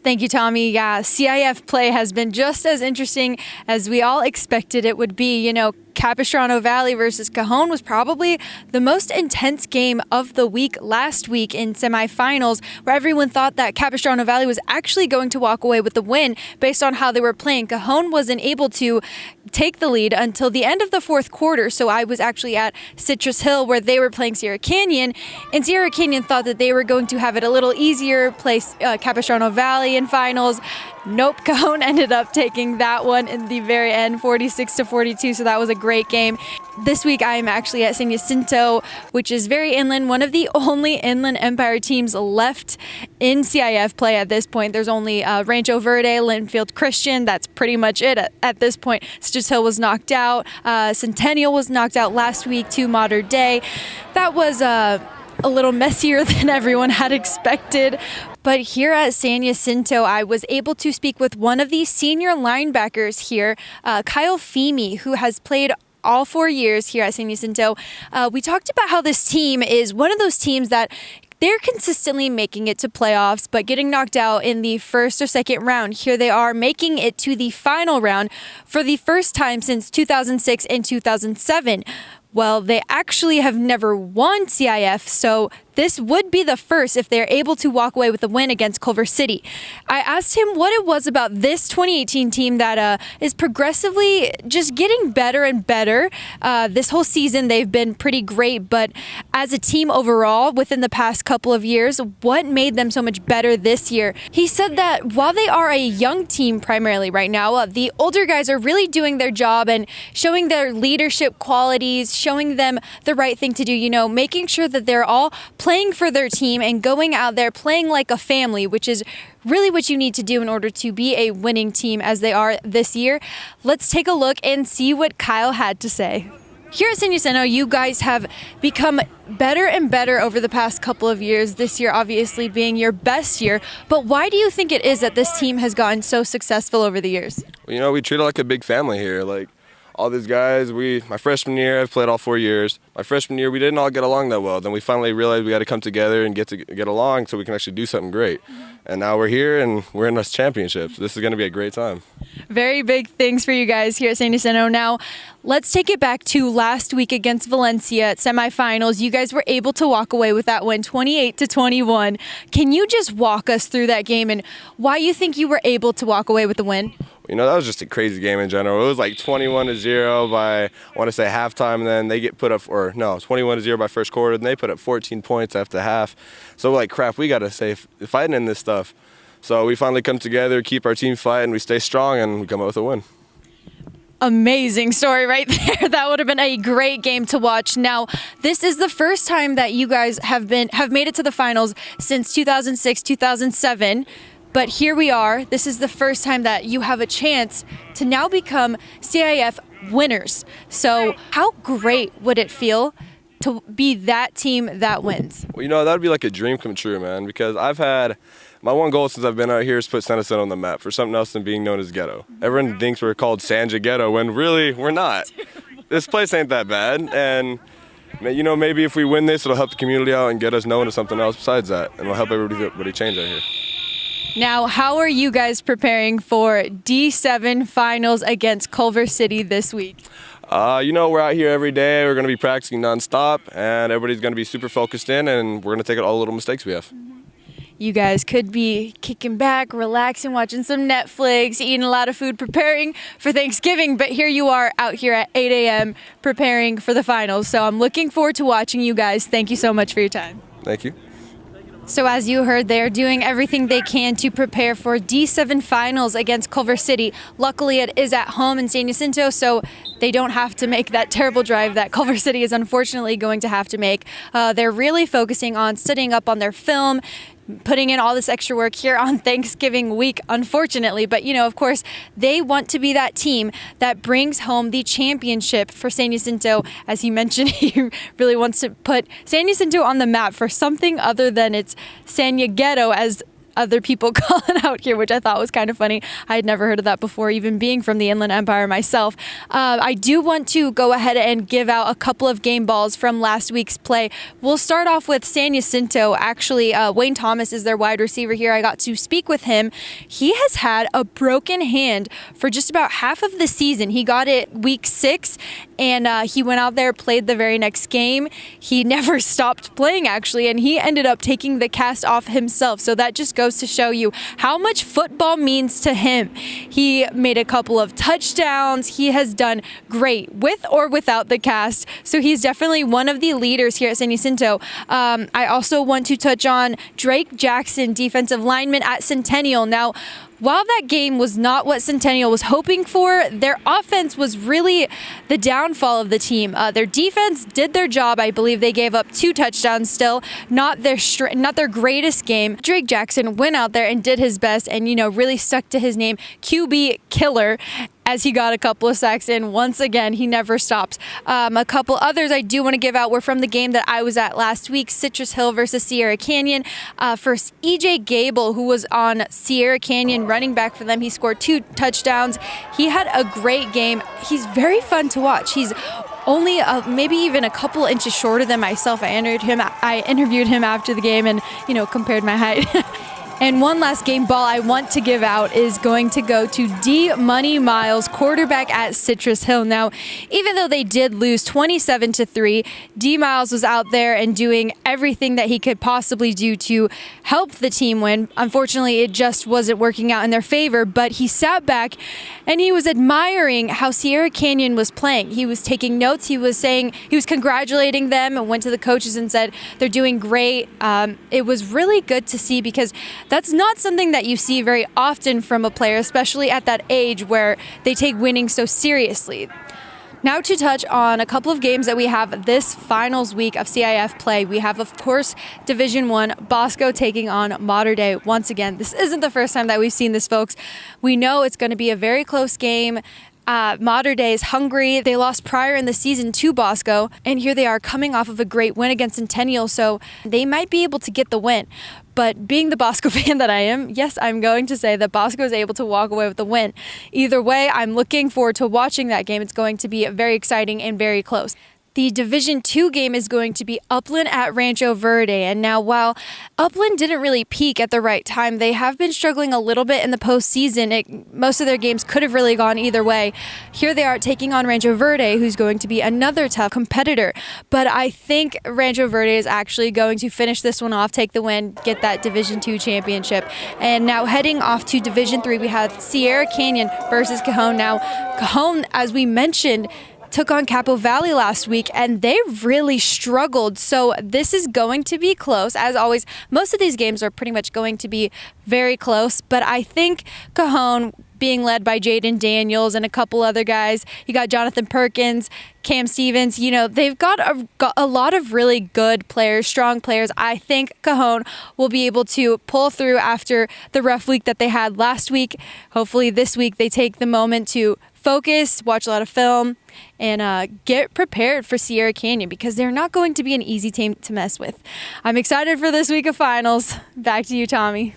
Thank you, Tommy. Yeah, CIF play has been just as interesting as we all expected it would be. You know, Capistrano Valley versus Cajon was probably the most intense game of the week last week in semifinals, where everyone thought that Capistrano Valley was actually going to walk away with the win based on how they were playing. Cajon wasn't able to take the lead until the end of the fourth quarter. So I was actually at Citrus Hill where they were playing Sierra Canyon, and Sierra Canyon thought that they were going to have it a little easier, play Capistrano Valley in finals. Nope, Cajon ended up taking that one in the very end, 46-42. So that was a great game. This week I am actually at San Jacinto, which is very inland, one of the only Inland Empire teams left in CIF play at this point. There's only Rancho Verde, Linfield Christian. That's pretty much it at this point. Citrus Hill was knocked out. Centennial was knocked out last week to Modern Day. That was a little messier than everyone had expected. But here at San Jacinto, I was able to speak with one of the senior linebackers here, Kyle Fehmie, who has played all 4 years here at San Jacinto. We talked about how this team is one of those teams that they're consistently making it to playoffs, but getting knocked out in the first or second round. Here they are making it to the final round for the first time since 2006 and 2007. Well, they actually have never won CIF, so this would be the first if they're able to walk away with a win against Culver City. I asked him what it was about this 2018 team that is progressively just getting better and better. This whole season, they've been pretty great, but as a team overall, within the past couple of years, what made them so much better this year? He said that while they are a young team primarily right now, the older guys are really doing their job and showing their leadership qualities, showing them the right thing to do, you know, making sure that they're all playing for their team and going out there playing like a family, which is really what you need to do in order to be a winning team as they are this year. Let's take a look and see what Kyle had to say. Here at San Jacinto, you guys have become better and better over the past couple of years, this year obviously being your best year. But why do you think it is that this team has gotten so successful over the years? Well, you know, we treat it like a big family here. Like, all these guys, my freshman year, I've played all 4 years. My freshman year, we didn't all get along that well. Then we finally realized we got to come together and get along so we can actually do something great. And now we're here and we're in this championship. So this is going to be a great time. Very big things for you guys here at San Jacinto. Now, let's take it back to last week against Valencia at semifinals. You guys were able to walk away with that win, 28-21. Can you just walk us through that game and why you think you were able to walk away with the win? You know, that was just a crazy game in general. It was like 21-0 by, I want to say, halftime, and then they get put up, 21-0 by first quarter, and they put up 14 points after half. So we're like, crap, we got to stay fighting in this stuff. So we finally come together, keep our team fighting, we stay strong, and we come out with a win. Amazing story right there. That would have been a great game to watch. Now, this is the first time that you guys have made it to the finals since 2006, 2007. But here we are. This is the first time that you have a chance to now become CIF winners. So how great would it feel to be that team that wins? Well, you know, that would be like a dream come true, man, because I've had my one goal since I've been out here is put San Jacinto on the map for something else than being known as ghetto. Everyone thinks we're called Sanja Ghetto when really we're not. This place ain't that bad. And, you know, maybe if we win this, it'll help the community out and get us known to something else besides that. And it'll help everybody change out here. Now, how are you guys preparing for D7 finals against Culver City this week? You know, we're out here every day. We're going to be practicing nonstop, and everybody's going to be super focused in, and we're going to take out all the little mistakes we have. You guys could be kicking back, relaxing, watching some Netflix, eating a lot of food, preparing for Thanksgiving, but here you are out here at 8 a.m. preparing for the finals. So I'm looking forward to watching you guys. Thank you so much for your time. Thank you. So as you heard, they're doing everything they can to prepare for D7 finals against Culver City. Luckily, it is at home in San Jacinto, so they don't have to make that terrible drive that Culver City is unfortunately going to have to make. They're really focusing on studying up on their film, putting in all this extra work here on Thanksgiving week, unfortunately. But, you know, of course, they want to be that team that brings home the championship for San Jacinto. As he mentioned, he really wants to put San Jacinto on the map for something other than its Sanja Ghetto, as other people calling out here, which I thought was kind of funny. I had never heard of that before, even being from the Inland Empire myself. I do want to go ahead and give out a couple of game balls from last week's play. We'll start off with San Jacinto. Actually, Wayne Thomas is their wide receiver here. I got to speak with him. He has had a broken hand for just about half of the season. He got it week 6, and he went out there, played the very next game. He never stopped playing, actually, and he ended up taking the cast off himself. So that just goes to show you how much football means to him. He made a couple of touchdowns. He has done great with or without the cast. So he's definitely one of the leaders here at San Jacinto. I also want to touch on Drake Jackson, defensive lineman at Centennial. Now, while that game was not what Centennial was hoping for, their offense was really the downfall of the team. Their defense did their job. I believe they gave up 2 touchdowns still, not their greatest game. Drake Jackson went out there and did his best and, really stuck to his name, QB Killer, as he got a couple of sacks in. Once again, he never stops. A couple others I do want to give out were from the game that I was at last week, Citrus Hill versus Sierra Canyon. First, EJ Gable, who was on Sierra Canyon, running back for them. He scored 2 touchdowns. He had a great game. He's very fun to watch. He's only maybe even a couple inches shorter than myself. I interviewed him after the game and, compared my height. And one last game ball I want to give out is going to go to D. Money Miles, quarterback at Citrus Hill. Now, even though they did lose 27-3, D. Miles was out there and doing everything that he could possibly do to help the team win. Unfortunately, it just wasn't working out in their favor, but he sat back and he was admiring how Sierra Canyon was playing. He was taking notes. He was congratulating them and went to the coaches and said they're doing great. It was really good to see because that's not something that you see very often from a player, especially at that age where they take winning so seriously. Now to touch on a couple of games that we have this finals week of CIF play. We have, of course, Division I, Bosco taking on Mater Dei once again. This isn't the first time that we've seen this, folks. We know it's going to be a very close game. Mater Dei is hungry. They lost prior in the season to Bosco, and here they are coming off of a great win against Centennial, so they might be able to get the win. But being the Bosco fan that I am, yes, I'm going to say that Bosco is able to walk away with the win. Either way, I'm looking forward to watching that game. It's going to be very exciting and very close. The Division II game is going to be Upland at Rancho Verde. And now, while Upland didn't really peak at the right time, they have been struggling a little bit in the postseason. Most of their games could have really gone either way. Here they are taking on Rancho Verde, who's going to be another tough competitor. But I think Rancho Verde is actually going to finish this one off, take the win, get that Division II championship. And now heading off to Division III, we have Sierra Canyon versus Cajon. Now, Cajon, as we mentioned, took on Capo Valley last week, and they really struggled. So this is going to be close. As always, most of these games are pretty much going to be very close, but I think Cajon, being led by Jaden Daniels and a couple other guys, you got Jonathan Perkins, Cam Stevens, they've got a lot of really good players, strong players. I think Cajon will be able to pull through after the rough week that they had last week. Hopefully this week they take the moment to focus, watch a lot of film, and get prepared for Sierra Canyon because they're not going to be an easy team to mess with. I'm excited for this week of finals. Back to you, Tommy.